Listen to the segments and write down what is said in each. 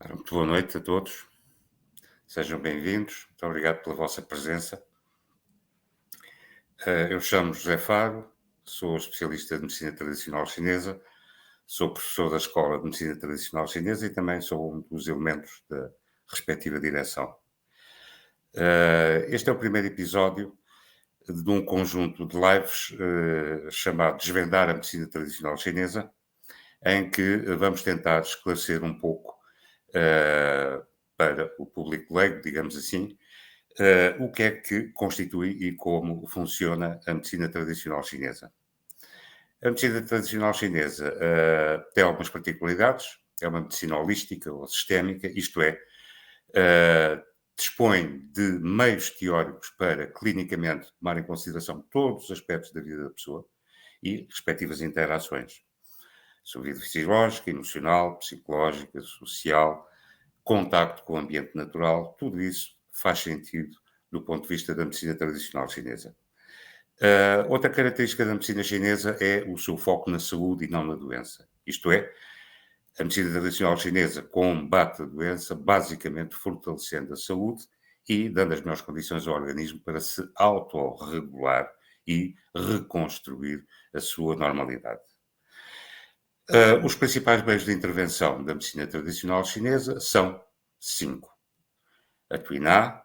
Muito boa noite a todos, sejam bem-vindos, muito obrigado pela vossa presença. Eu chamo José Faro, sou especialista de medicina tradicional chinesa, sou professor da Escola de Medicina Tradicional Chinesa e também sou um dos elementos da respectiva direção. Este é o primeiro episódio de um conjunto de lives chamado Desvendar a Medicina Tradicional Chinesa, em que vamos tentar esclarecer um pouco para o público leigo, digamos assim, o que é que constitui e como funciona a medicina tradicional chinesa. A medicina tradicional chinesa tem algumas particularidades, é uma medicina holística ou sistémica, isto é, dispõe de meios teóricos para clinicamente tomar em consideração todos os aspectos da vida da pessoa e respectivas interações. Sua vida fisiológica, emocional, psicológica, social, contacto com o ambiente natural, tudo isso faz sentido do ponto de vista da medicina tradicional chinesa. Outra característica da medicina chinesa é o seu foco na saúde e não na doença. Isto é, a medicina tradicional chinesa combate a doença basicamente fortalecendo a saúde e dando as melhores condições ao organismo para se autorregular e reconstruir a sua normalidade. Os principais meios de intervenção da medicina tradicional chinesa são 5. A Tuiná,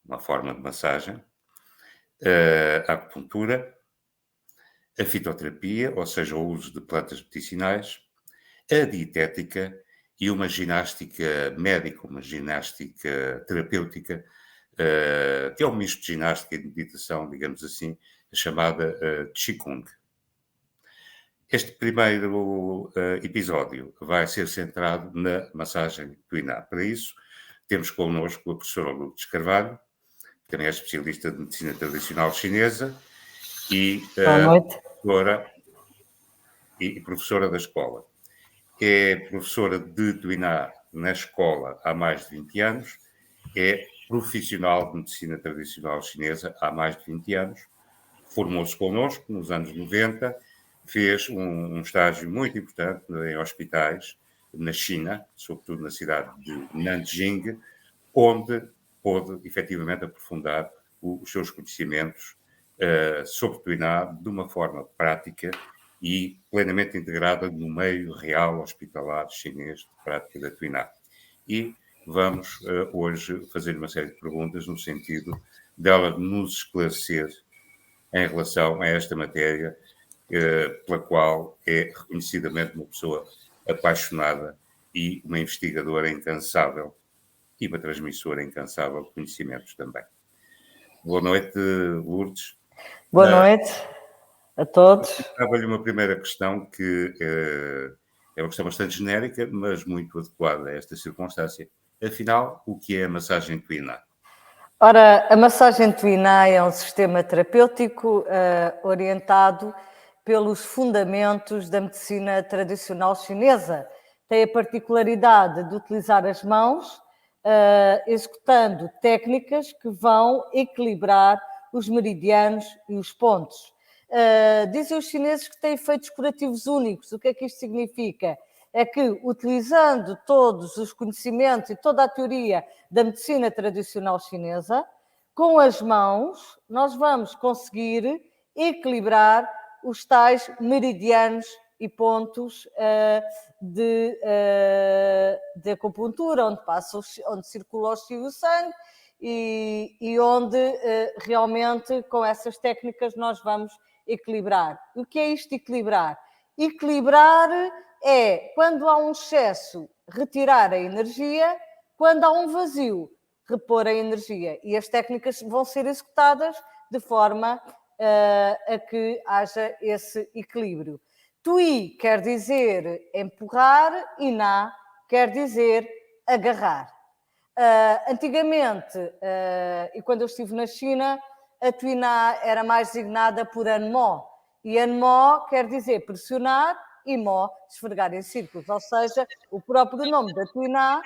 uma forma de massagem, a acupuntura, a fitoterapia, ou seja, o uso de plantas medicinais, a dietética e uma ginástica médica, uma ginástica terapêutica, que é um misto de ginástica e de meditação, digamos assim, chamada Qigong. Este primeiro episódio vai ser centrado na massagem Tuiná. Para isso, temos connosco a professora Lourdes Carvalho, que também é especialista de medicina tradicional chinesa e professora da escola. É professora de Tuiná na escola há mais de 20 anos, é profissional de medicina tradicional chinesa há mais de 20 anos, formou-se connosco nos anos 90, fez um estágio muito importante em hospitais na China, sobretudo na cidade de Nanjing, onde pôde efetivamente aprofundar os seus conhecimentos sobre Tuiná de uma forma prática e plenamente integrada no meio real hospitalar chinês de prática da Tuiná. E vamos hoje fazer uma série de perguntas no sentido dela nos esclarecer em relação a esta matéria, pela qual é reconhecidamente uma pessoa apaixonada e uma investigadora incansável e uma transmissora incansável de conhecimentos também. Boa noite, Lourdes. Boa noite a todos. Estava-lhe uma primeira questão que é uma questão bastante genérica, mas muito adequada a esta circunstância. Afinal, o que é a massagem Tuiná? Ora, a massagem Tuiná é um sistema terapêutico orientado pelos fundamentos da medicina tradicional chinesa. Tem a particularidade de utilizar as mãos, executando técnicas que vão equilibrar os meridianos e os pontos. Dizem os chineses que têm efeitos curativos únicos. O que é que isto significa? É que, utilizando todos os conhecimentos e toda a teoria da medicina tradicional chinesa, com as mãos nós vamos conseguir equilibrar os tais meridianos e pontos de acupuntura, onde circula o chi e o sangue, e onde realmente com essas técnicas nós vamos equilibrar. O que é isto de equilibrar? Equilibrar é, quando há um excesso, retirar a energia, quando há um vazio, repor a energia. E as técnicas vão ser executadas de forma a que haja esse equilíbrio. Tui quer dizer empurrar e Na quer dizer agarrar. Antigamente, e quando eu estive na China, a Tuiná era mais designada por Anmo. E Anmo quer dizer pressionar e Mo esfregar em círculos. Ou seja, o próprio nome da Tuiná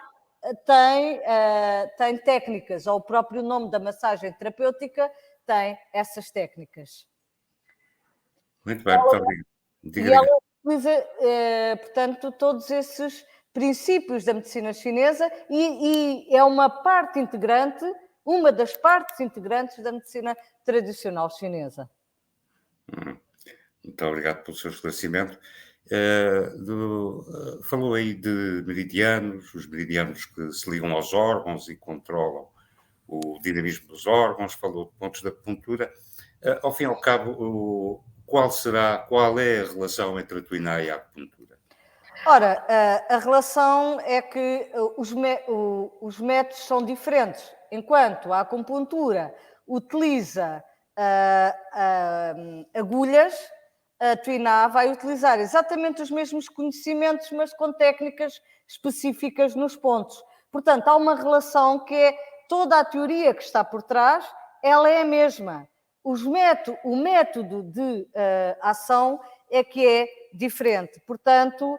tem técnicas, ou o próprio nome da massagem terapêutica tem essas técnicas. Muito bem, muito obrigado. E ela utiliza, portanto, todos esses princípios da medicina chinesa e é uma parte integrante, uma das partes integrantes da medicina tradicional chinesa. Muito obrigado pelo seu esclarecimento. Falou aí de meridianos, os meridianos que se ligam aos órgãos e controlam o dinamismo dos órgãos, falou de pontos de acupuntura. Ao fim e ao cabo, qual é a relação entre a Tuiná e a acupuntura? Ora, a relação é que os métodos são diferentes. Enquanto a acupuntura utiliza agulhas, a Tuiná vai utilizar exatamente os mesmos conhecimentos, mas com técnicas específicas nos pontos. Portanto, há uma relação que é toda a teoria que está por trás, ela é a mesma. O método de ação é que é diferente. Portanto,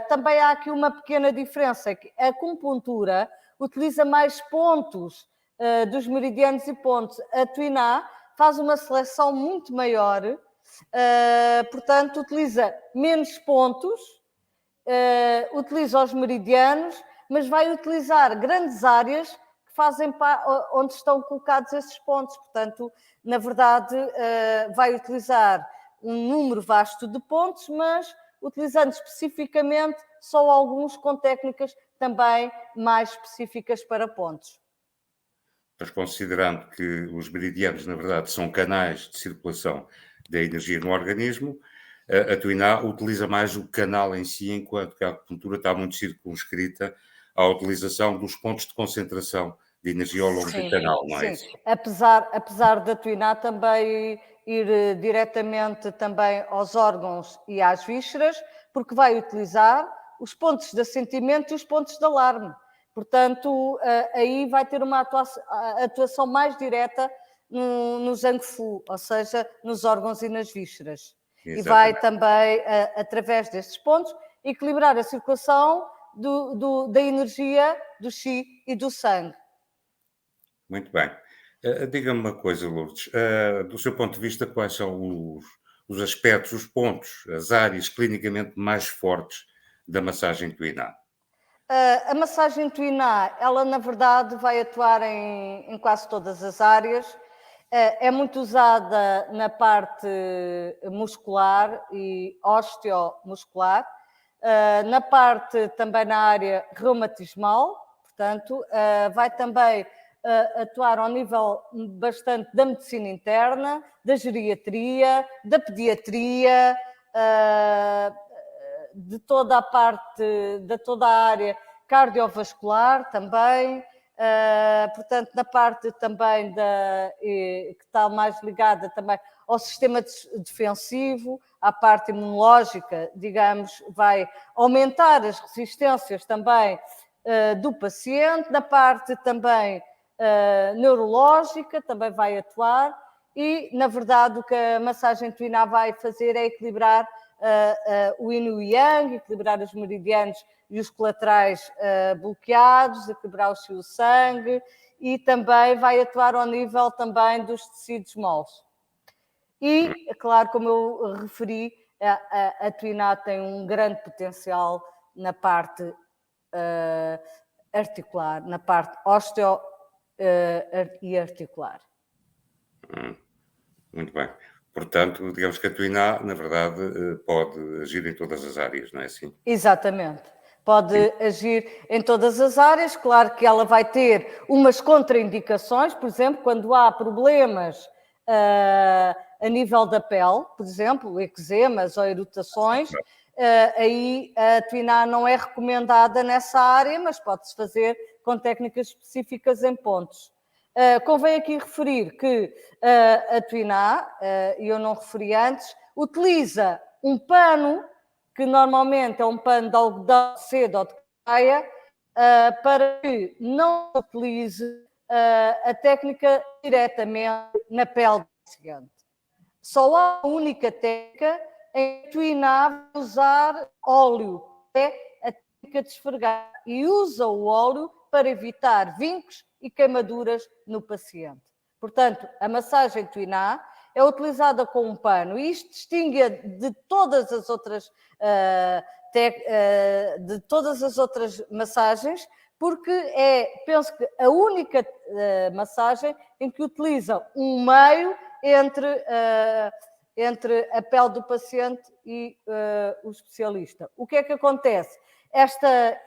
também há aqui uma pequena diferença, é que a acupuntura utiliza mais pontos dos meridianos e pontos. A Tuiná faz uma seleção muito maior, portanto, utiliza menos pontos, utiliza os meridianos, mas vai utilizar grandes áreas que fazem onde estão colocados esses pontos. Portanto, na verdade, vai utilizar um número vasto de pontos, mas utilizando especificamente só alguns com técnicas também mais específicas para pontos. Mas considerando que os meridianos, na verdade, são canais de circulação da energia no organismo, a Tuiná utiliza mais o canal em si, enquanto que a acupuntura está muito circunscrita à utilização dos pontos de concentração de energia ao longo do canal, não é isso? Apesar da Tuiná também ir diretamente também aos órgãos e às vísceras, porque vai utilizar os pontos de assentimento e os pontos de alarme. Portanto, aí vai ter uma atuação mais direta no Zhang Fu, ou seja, nos órgãos e nas vísceras. Exatamente. E vai também, através destes pontos, equilibrar a circulação da energia, do Qi e do sangue. Muito bem. Diga-me uma coisa, Lourdes. Do seu ponto de vista, quais são os aspectos, os pontos, as áreas clinicamente mais fortes da massagem Tuiná? A massagem Tuiná, ela na verdade vai atuar em quase todas as áreas. É muito usada na parte muscular e osteomuscular, na parte também na área reumatismal, portanto, vai também atuar ao nível bastante da medicina interna, da geriatria, da pediatria, de toda a parte, de toda a área cardiovascular também, portanto, na parte também que está mais ligada também ao sistema defensivo, à parte imunológica, digamos, vai aumentar as resistências também do paciente, na parte também neurológica também vai atuar e, na verdade, o que a massagem Tuiná vai fazer é equilibrar o yin e o yang, equilibrar os meridianos e os colaterais bloqueados, equilibrar o Qi e o sangue e também vai atuar ao nível também dos tecidos moles. E, é claro, como eu referi, a Tuiná tem um grande potencial na parte articular, na parte osteo e articular. Muito bem. Portanto, digamos que a Tuiná, na verdade, pode agir em todas as áreas, não é assim? Exatamente. Pode agir em todas as áreas. Claro que ela vai ter umas contraindicações, por exemplo, quando há problemas a nível da pele, por exemplo, eczemas ou erutações, aí a Tuiná não é recomendada nessa área, mas pode-se fazer com técnicas específicas em pontos. Convém aqui referir que a Tuiná, e eu não referi antes, utiliza um pano que normalmente é um pano de algodão, de seda ou de caia, para que não utilize a técnica diretamente na pele do paciente. Só há uma única técnica em que o Twiná vai usar óleo, que é a técnica de esfregar, e usa o óleo para evitar vincos e queimaduras no paciente. Portanto, a massagem Twiná é utilizada com um pano e isto distingue de todas as outras massagens, porque penso que a única massagem em que utiliza um meio entre a pele do paciente e o especialista. O que é que acontece?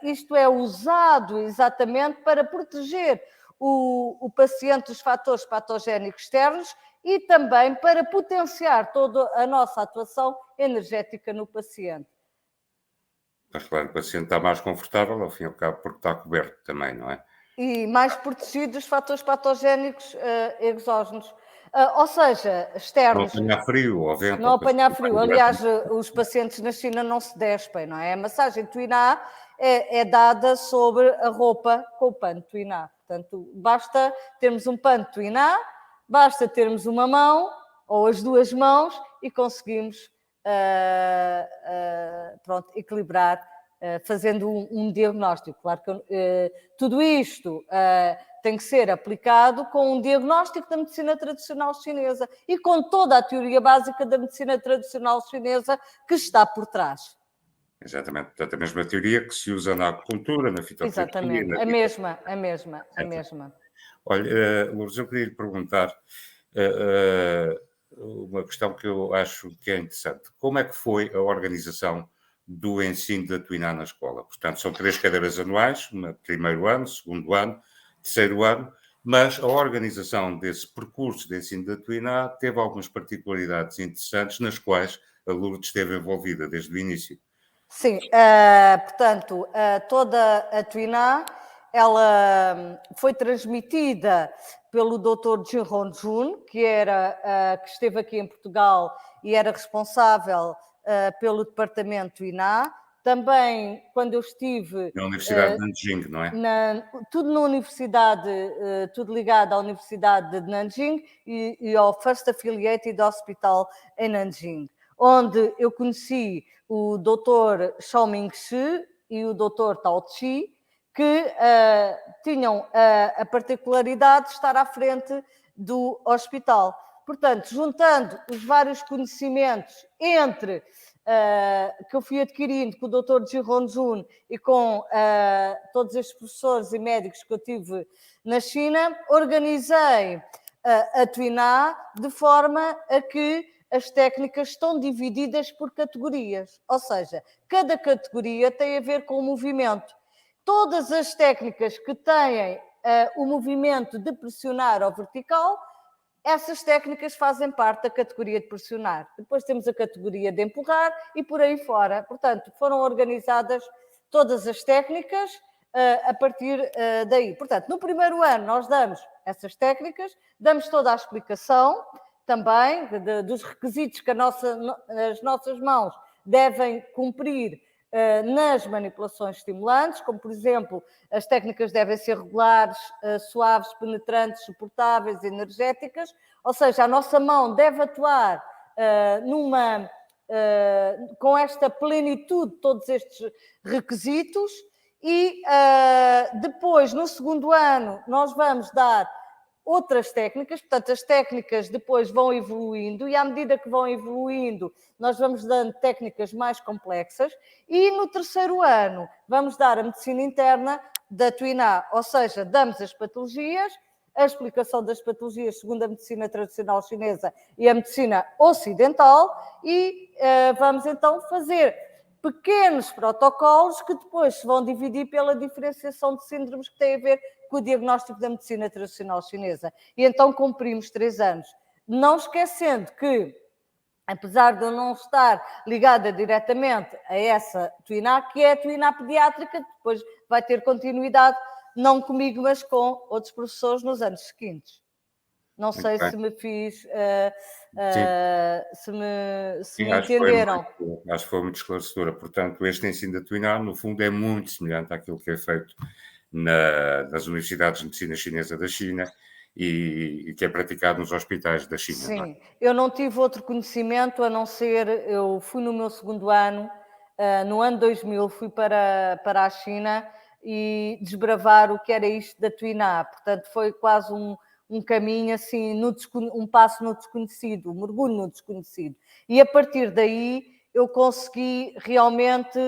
Isto é usado exatamente para proteger o paciente dos fatores patogénicos externos e também para potenciar toda a nossa atuação energética no paciente. Mas claro, o paciente está mais confortável, ao fim e ao cabo, porque está coberto também, não é? E mais protegido dos fatores patogénicos exógenos. Ou seja, externos. Não apanhar frio ou vento. Não apanhar frio. Aliás, os pacientes na China não se despem, não é? A massagem Twiná é dada sobre a roupa com o pano Twiná. Portanto, basta termos um pano Twiná, basta termos uma mão ou as duas mãos e conseguimos equilibrar, fazendo um diagnóstico. Claro que tudo isto tem que ser aplicado com um diagnóstico da medicina tradicional chinesa e com toda a teoria básica da medicina tradicional chinesa que está por trás. Exatamente. Portanto, a mesma teoria que se usa na acupuntura, na fitoterapia. Exatamente, a mesma. Olha, Lourdes, eu queria lhe perguntar uma questão que eu acho que é interessante. Como é que foi a organização do ensino da Twiná na escola? Portanto, são 3 cadeiras anuais, primeiro ano, segundo ano, terceiro ano, mas a organização desse percurso de ensino da Twiná teve algumas particularidades interessantes nas quais a Lourdes esteve envolvida desde o início. Sim, portanto, toda a Twiná, ela foi transmitida pelo Dr. Jin Hong-jun, que esteve aqui em Portugal e era responsável pelo departamento Twiná. Também, quando eu estive... Na Universidade de Nanjing, não é? Tudo na universidade, tudo ligado à Universidade de Nanjing e ao First Affiliated Hospital em Nanjing, onde eu conheci o Dr. Xiaoming Shi e o Dr. Tao Chi, que tinham a particularidade de estar à frente do hospital. Portanto, juntando os vários conhecimentos que eu fui adquirindo com o Dr. Ji Hong-jun e com todos estes professores e médicos que eu tive na China, organizei a Twiná de forma a que as técnicas estão divididas por categorias, ou seja, cada categoria tem a ver com o movimento. Todas as técnicas que têm o movimento de pressionar ao vertical, essas técnicas fazem parte da categoria de pressionar. Depois temos a categoria de empurrar e por aí fora. Portanto, foram organizadas todas as técnicas a partir daí. Portanto, no primeiro ano nós damos essas técnicas, damos toda a explicação também dos requisitos que as nossas mãos devem cumprir nas manipulações estimulantes, como, por exemplo, as técnicas devem ser regulares, suaves, penetrantes, suportáveis, energéticas, ou seja, a nossa mão deve atuar com esta plenitude de todos estes requisitos e depois, no segundo ano, nós vamos dar outras técnicas, portanto, as técnicas depois vão evoluindo e à medida que vão evoluindo, nós vamos dando técnicas mais complexas e no terceiro ano vamos dar a medicina interna da Twiná, ou seja, damos as patologias, a explicação das patologias segundo a medicina tradicional chinesa e a medicina ocidental e vamos então fazer pequenos protocolos que depois se vão dividir pela diferenciação de síndromes que têm a ver com o diagnóstico da medicina tradicional chinesa. E então cumprimos 3 anos. Não esquecendo que, apesar de eu não estar ligada diretamente a essa Twiná, que é a Twiná pediátrica, depois vai ter continuidade, não comigo, mas com outros professores nos anos seguintes. Não Muito sei bem. se me fiz, Sim, se sim, me entenderam. acho que foi muito esclarecedora. Portanto, este ensino da Twiná, no fundo, é muito semelhante àquilo que é feito nas universidades de medicina chinesa da China e que é praticado nos hospitais da China, não é? Sim, eu não tive outro conhecimento a não ser, eu fui no meu segundo ano, no ano 2000 fui para a China e desbravar o que era isto da Twiná, portanto foi quase um caminho assim, um passo no desconhecido, um mergulho no desconhecido. E a partir daí eu consegui realmente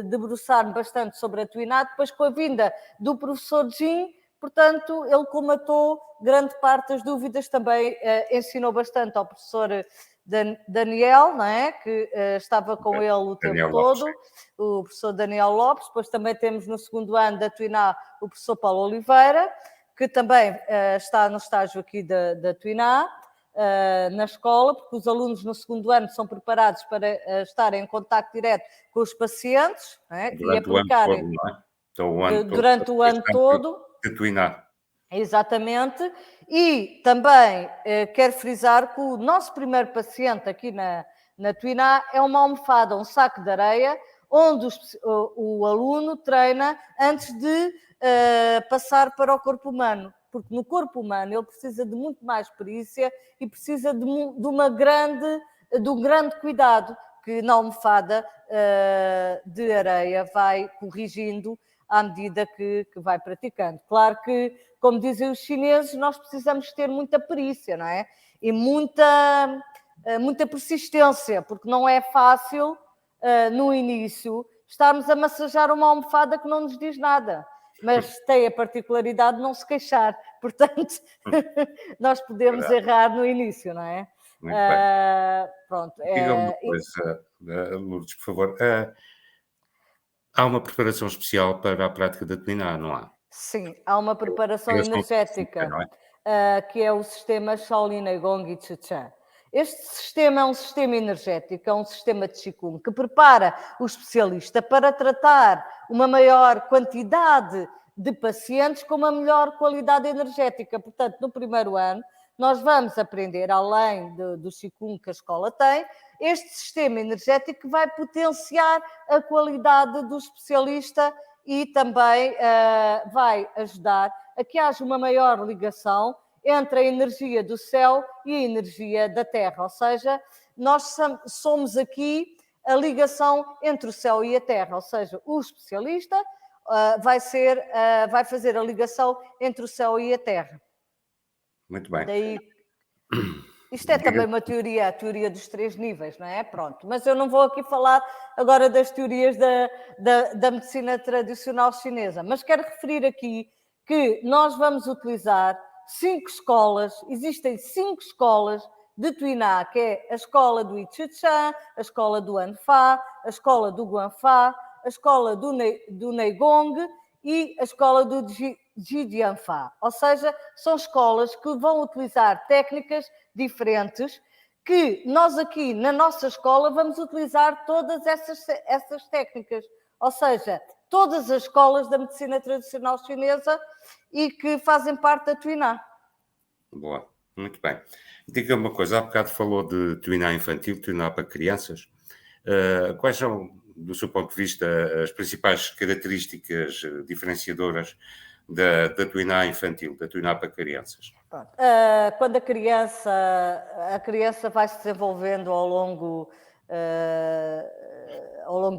debruçar-me bastante sobre a Twiná, depois com a vinda do professor Jin. Portanto, ele colmatou grande parte das dúvidas, também ensinou bastante ao professor Daniel, não é? Que estava com ele o tempo Daniel Lopes. todo, o professor Daniel Lopes. Depois também temos no segundo ano da Twiná o professor Paulo Oliveira, que também está no estágio aqui da Twiná, na escola, porque os alunos no segundo ano são preparados para estarem em contacto direto com os pacientes, não é? E Durante o ano todo, aplicarem não é? Então, o ano todo, durante o ano este ano todo. de Twiná. Exatamente, e também quero frisar que o nosso primeiro paciente aqui na Twiná é uma almofada, um saco de areia, onde o aluno treina antes de passar para o corpo humano, porque no corpo humano ele precisa de muito mais perícia e precisa de um grande cuidado que na almofada de areia vai corrigindo à medida que vai praticando. Claro que, como dizem os chineses, nós precisamos ter muita perícia, não é? E muita persistência, porque não é fácil, no início, estarmos a massajar uma almofada que não nos diz nada, mas tem a particularidade de não se queixar. Portanto, nós podemos Verdade. errar no início, não é? Muito bem. Pronto. Diga uma coisa, Lourdes, por favor. Há uma preparação especial para a prática da Twiná, não há? Sim, há uma preparação Tem a sua específica, energética, não é? que é o sistema Shaolin Gong e Chuchan. Este sistema é um sistema energético, é um sistema de Qigong, que prepara o especialista para tratar uma maior quantidade de pacientes com uma melhor qualidade energética. Portanto, no primeiro ano, nós vamos aprender, além do Qigong que a escola tem, este sistema energético que vai potenciar a qualidade do especialista e também vai ajudar a que haja uma maior ligação entre a energia do céu e a energia da terra, ou seja, nós somos aqui a ligação entre o céu e a terra, ou seja, o especialista vai fazer a ligação entre o céu e a terra. Muito bem. Daí, isto é também uma teoria, a teoria dos 3 níveis, não é? Pronto, mas eu não vou aqui falar agora das teorias da medicina tradicional chinesa, mas quero referir aqui que nós vamos utilizar 5 escolas, existem 5 escolas de Twiná, que é a escola do Yichuchan, a escola do Anfa, a escola do Guanfa, a escola do Neigong e a escola do Jidianfa. Ou seja, são escolas que vão utilizar técnicas diferentes que nós aqui na nossa escola vamos utilizar todas essas técnicas. Ou seja, todas as escolas da medicina tradicional chinesa e que fazem parte da Twiná. Boa, muito bem. Diga uma coisa, há bocado falou de Twiná infantil, Twiná para crianças. Quais são, do seu ponto de vista, as principais características diferenciadoras da Twiná infantil, da Twiná para crianças? Quando a criança vai se desenvolvendo ao longo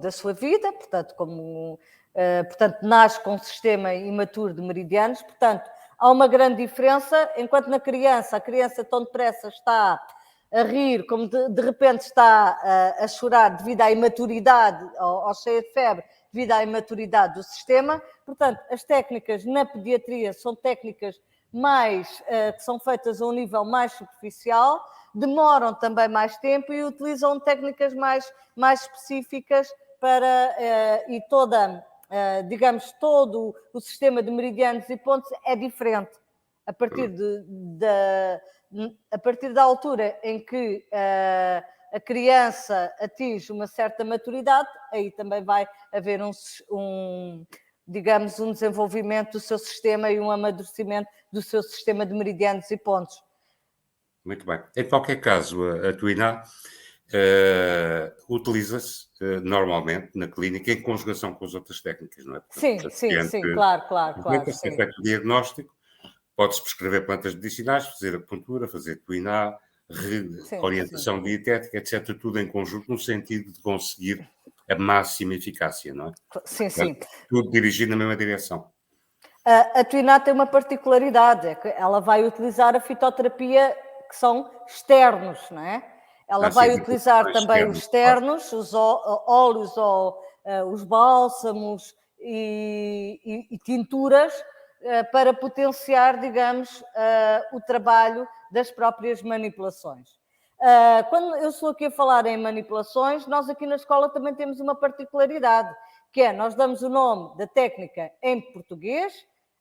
da sua vida, portanto, portanto, nasce com um sistema imaturo de meridianos, portanto, há uma grande diferença, enquanto na criança, a criança tão depressa está a rir, como de repente está a chorar devido à imaturidade, ao cheio de febre, devido à imaturidade do sistema. Portanto, as técnicas na pediatria são técnicas que são feitas a um nível mais superficial, demoram também mais tempo e utilizam técnicas mais específicas e digamos, todo o sistema de meridianos e pontos é diferente. A partir da altura em que a criança atinge uma certa maturidade, aí também vai haver digamos, um desenvolvimento do seu sistema e um amadurecimento do seu sistema de meridianos e pontos. Muito bem. Em qualquer caso, a Tuiná utiliza-se normalmente na clínica em conjugação com as outras técnicas, não é? Portanto, Sim, claro, se é sim. feito o diagnóstico, pode-se prescrever plantas medicinais, fazer acupuntura, fazer Tuiná, Sim. orientação dietética, etc., tudo em conjunto, no sentido de conseguir a máxima eficácia, não é? Sim. Tudo dirigido na mesma direção. A Tuiná tem uma particularidade, é que ela vai utilizar a fitoterapia que são externos, não é? Ela vai utilizar também os externos, claro. Os óleos ou os bálsamos e tinturas para potenciar, digamos, o trabalho das próprias manipulações. Quando eu estou aqui a falar em manipulações, nós aqui na escola também temos uma particularidade, que é, nós damos o nome da técnica em português,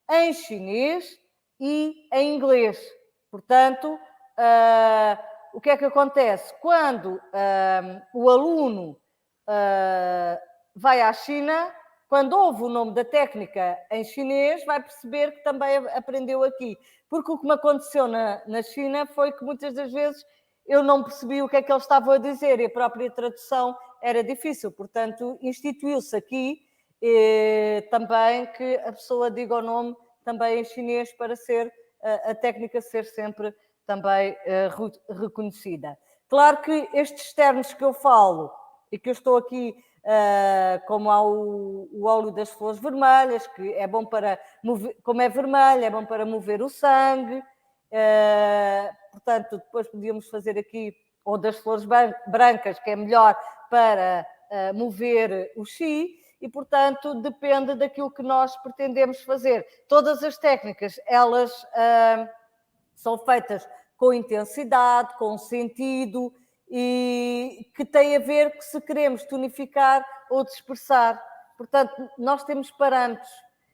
em chinês e em inglês. Portanto, o que é que acontece? Quando o aluno vai à China, quando ouve o nome da técnica em chinês, vai perceber que também aprendeu aqui. Porque o que me aconteceu na China foi que muitas das vezes eu não percebi o que é que eles estavam a dizer e a própria tradução era difícil. Portanto, instituiu-se aqui também que a pessoa diga o nome também em chinês para ser a técnica ser sempre também reconhecida. Claro que estes externos que eu falo e que eu estou aqui, como há o óleo das flores vermelhas, que é bom para mover, como é vermelho, é bom para mover o sangue, portanto, depois podíamos fazer aqui, ou das flores brancas, que é melhor para mover o chi, e, portanto, depende daquilo que nós pretendemos fazer. Todas as técnicas, elas são feitas com intensidade, com sentido, e que tem a ver com se queremos tonificar ou dispersar. Portanto, nós temos parâmetros,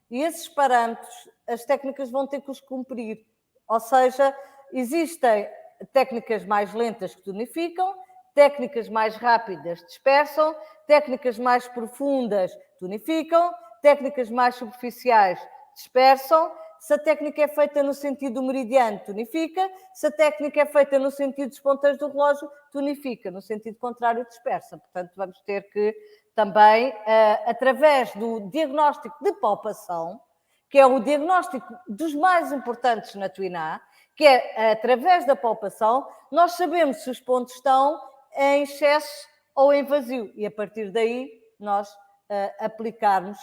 e esses parâmetros, as técnicas vão ter que os cumprir. Ou seja, existem técnicas mais lentas que tonificam, técnicas mais rápidas dispersam, técnicas mais profundas tonificam, técnicas mais superficiais dispersam. Se a técnica é feita no sentido meridiano, tonifica. Se a técnica é feita no sentido dos ponteiros do relógio, tonifica. No sentido contrário, dispersa. Portanto, vamos ter que também, através do diagnóstico de palpação, que é o diagnóstico dos mais importantes na Tuiná, que é através da palpação, nós sabemos se os pontos estão em excesso ou em vazio. E a partir daí, nós aplicarmos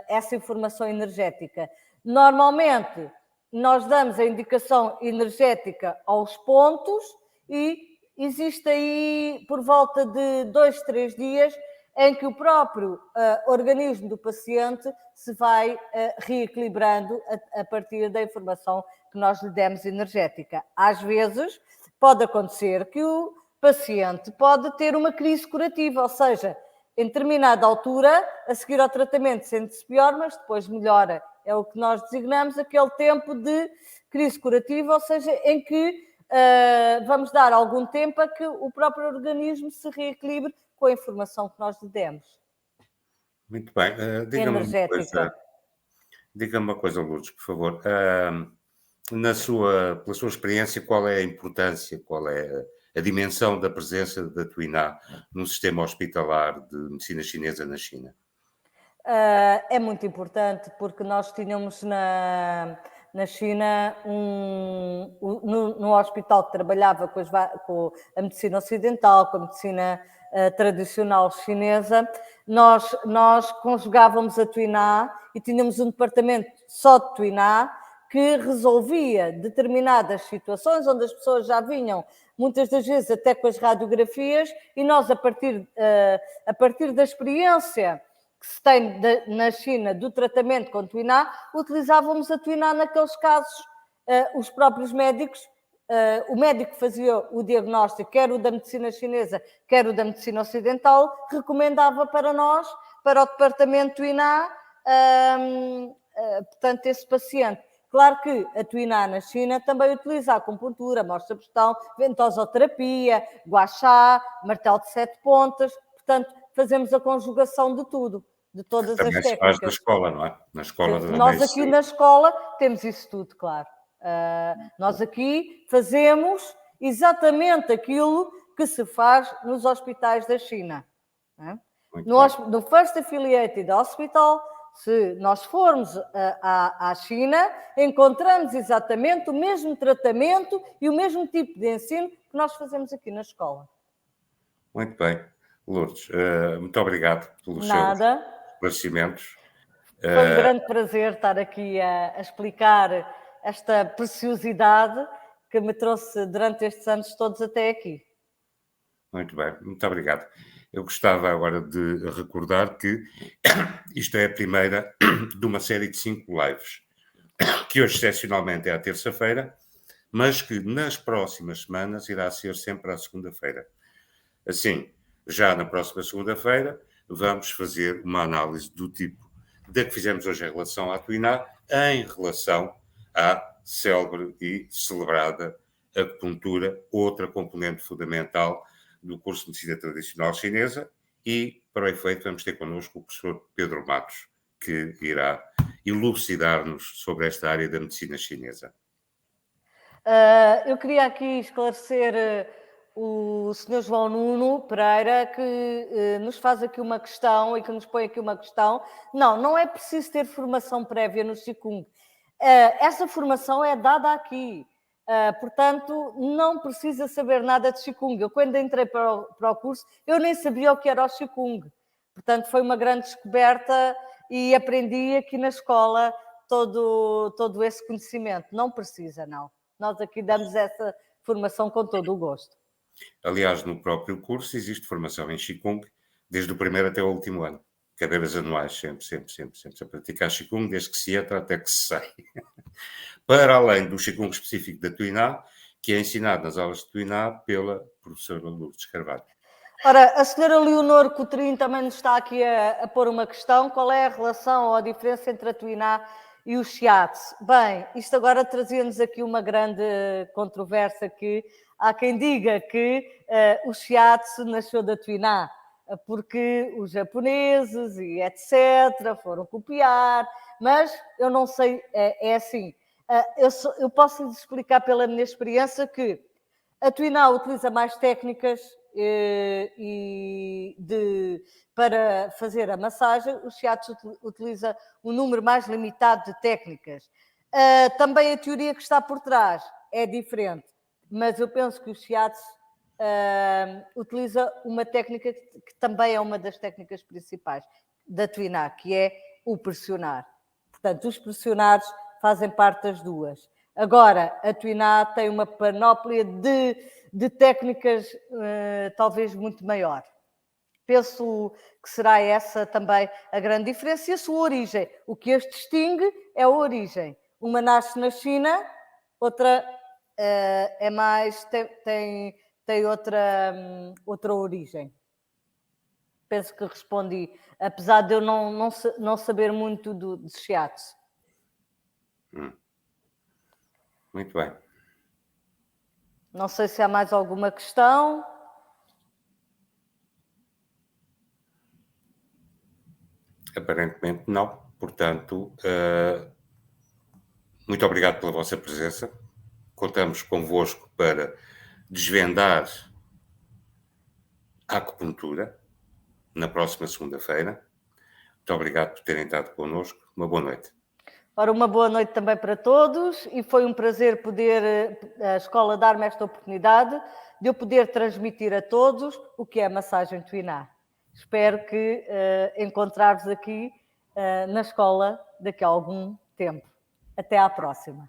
essa informação energética. Normalmente, nós damos a indicação energética aos pontos e existe aí, por volta de 2, 3 dias, em que o próprio organismo do paciente se vai reequilibrando a partir da informação que nós lhe demos energética. Às vezes, pode acontecer que o paciente pode ter uma crise curativa, ou seja, em determinada altura, a seguir ao tratamento, sente-se pior, mas depois melhora. É o que nós designamos aquele tempo de crise curativa, ou seja, em que vamos dar algum tempo a que o próprio organismo se reequilibre com a informação que nós lhe demos. Muito bem. Energética. Diga-me uma coisa, Lourdes, por favor. Pela sua experiência, qual é a importância, qual é a dimensão da presença da Tuiná no sistema hospitalar de medicina chinesa na China? É muito importante porque nós tínhamos na China no hospital que trabalhava com a medicina ocidental, com a medicina tradicional chinesa, nós conjugávamos a Tuiná e tínhamos um departamento só de Tuiná que resolvia determinadas situações onde as pessoas já vinham, muitas das vezes até com as radiografias, e nós, a partir da experiência que se tem na China do tratamento com Tuiná, utilizávamos a Tuiná naqueles casos. Os próprios médicos, o médico que fazia o diagnóstico, quer o da medicina chinesa, quer o da medicina ocidental, recomendava para nós, para o departamento Tuiná, portanto, esse paciente. Claro que a Tuiná na China também utiliza a acupuntura, mostra-pressão, ventosoterapia, gua sha, martelo de 7 pontas, portanto, fazemos a conjugação de tudo. de todas as Também se faz na técnicas. escola, não é? Na escola Nós também aqui se... na escola temos isso tudo, claro. Nós aqui fazemos exatamente aquilo que se faz nos hospitais da China. Não é? Muito bem. No First Affiliated Hospital, se nós formos à China, encontramos exatamente o mesmo tratamento e o mesmo tipo de ensino que nós fazemos aqui na escola. Muito bem. Lourdes, muito obrigado pelos seus Nada. esclarecimentos. Foi um grande prazer estar aqui a explicar esta preciosidade que me trouxe durante estes anos todos até aqui. Muito bem, muito obrigado. Eu gostava agora de recordar que isto é a primeira de uma série de 5 lives, que hoje, excepcionalmente, é à terça-feira, mas que nas próximas semanas irá ser sempre à segunda-feira. Assim, já na próxima segunda-feira, vamos fazer uma análise do tipo da que fizemos hoje em relação à Tuiná, em relação à célebre e celebrada acupuntura, outra componente fundamental do curso de Medicina Tradicional Chinesa, e, para o efeito, vamos ter connosco o professor Pedro Matos, que irá elucidar-nos sobre esta área da medicina chinesa. Eu queria aqui esclarecer o Sr. João Nuno Pereira, que nos faz aqui uma questão e que nos põe aqui uma questão. Não é preciso ter formação prévia no Qigong. Essa formação é dada aqui. Portanto, não precisa saber nada de Qigong. Eu, quando entrei para o curso, eu nem sabia o que era o Qigong. Portanto, foi uma grande descoberta e aprendi aqui na escola todo esse conhecimento. Não precisa, não. Nós aqui damos essa formação com todo o gosto. Aliás, no próprio curso existe formação em Qigong, desde o primeiro até o último ano. Cadeiras anuais, sempre a praticar Qigong, desde que se entra até que se sai. Para além do Qigong específico da Tuiná, que é ensinado nas aulas de Tuiná pela professora Lourdes Carvalho. Ora, a senhora Leonor Coutrinho também nos está aqui a pôr uma questão. Qual é a relação ou a diferença entre a Tuiná e o Shiatsu? Bem, isto agora trazia-nos aqui uma grande controvérsia, que há quem diga que o Shiatsu nasceu da Tuiná, porque os japoneses e etc. foram copiar, mas eu não sei, é assim. Eu posso lhes explicar pela minha experiência que a Tuiná utiliza mais técnicas para fazer a massagem, o Shiatsu utiliza um número mais limitado de técnicas. Também a teoria que está por trás é diferente, mas eu penso que o Shiatsu utiliza uma técnica que também é uma das técnicas principais da Tuiná, que é o pressionar. Portanto, os pressionares fazem parte das duas. Agora, a Tuiná tem uma panóplia de técnicas talvez muito maior. Penso que será essa também a grande diferença e a sua origem. O que as distingue é a origem. Uma nasce na China, outra é mais... tem outra origem. Penso que respondi, apesar de eu não saber muito de Shiatsu. Muito bem. Não sei se há mais alguma questão. Aparentemente não. Portanto, muito obrigado pela vossa presença. Contamos convosco para desvendar a acupuntura na próxima segunda-feira. Muito obrigado por terem estado connosco. Uma boa noite. Ora, uma boa noite também para todos e foi um prazer poder a escola dar-me esta oportunidade de eu poder transmitir a todos o que é a massagem Tuiná. Espero que encontrar-vos aqui na escola daqui a algum tempo. Até à próxima.